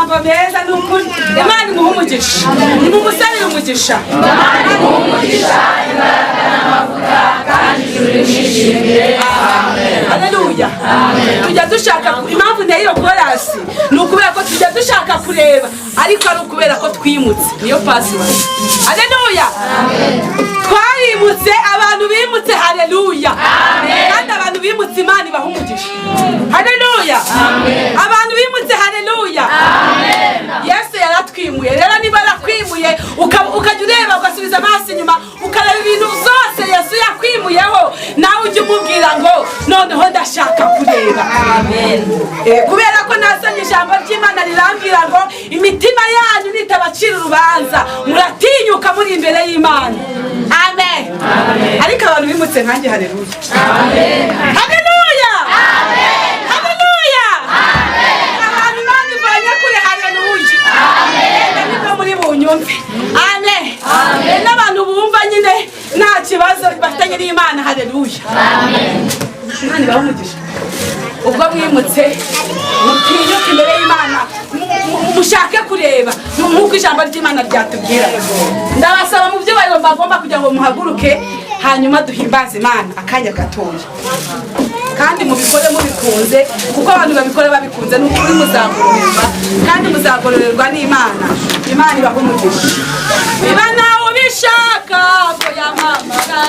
majambo meza n'ukuri. Imana imuha umugisha. Nimumusabire umugisha. Imana imuha umugisha, imbaraga n'amavuta kandi turishimire. Amen. Haleluya. Tujya dushaka impamvu nteye iyo korasi ni ukubera ko tujya dushaka kureba ariko ari ukubera ko twimutse. Niyo password. Haleluya. Twarimutse, abantu bimutse. Haleluya. Kandi abantu bimutse Imana ibaha umugisha. Haleluya. Abantu bimutse. Haleluya. Yesu yaratwimuye. Rero niba yarakwimuye ukajya ureba ugasubiza amaso inyuma ukareba ibintu zose Yesu yakwimuyeho, nawe ujye umubwira ngo noneho ndashaka kureba. Kubera ko nasomye ijambo ry'Imana rirambwira ngo imitima yanyu nitabacira urubanza muratinyuka muri imbere y'Imana. Amen. Ariko abantu bimutse nkanjye. Haleluya. Haleluya. Haleluya. Abantu bavanye kure. Haleluya. Niko muri bunyumve. Amen. N'abantu bumva nyine nta kibazo bafitanye n'Imana. Haleluya. Imana ibaha umugisha. Ubwo mwimutse mutinyuka imbere y'Imana mushake kureba nk'uko ijambo ry'Imana ryatubwira. Ndabasaba mu byo bagomba kugira ngo muhaguruke hanyuma duhimbaze Imana akanya gatoya, kandi mubikore mubikunze, kuko abantu babikora babikunze n'ukuri muzagororerwa, kandi muzagororerwa n'Imana. Imana ibaha umugisha. Niba nawe ubishaka ko yamamara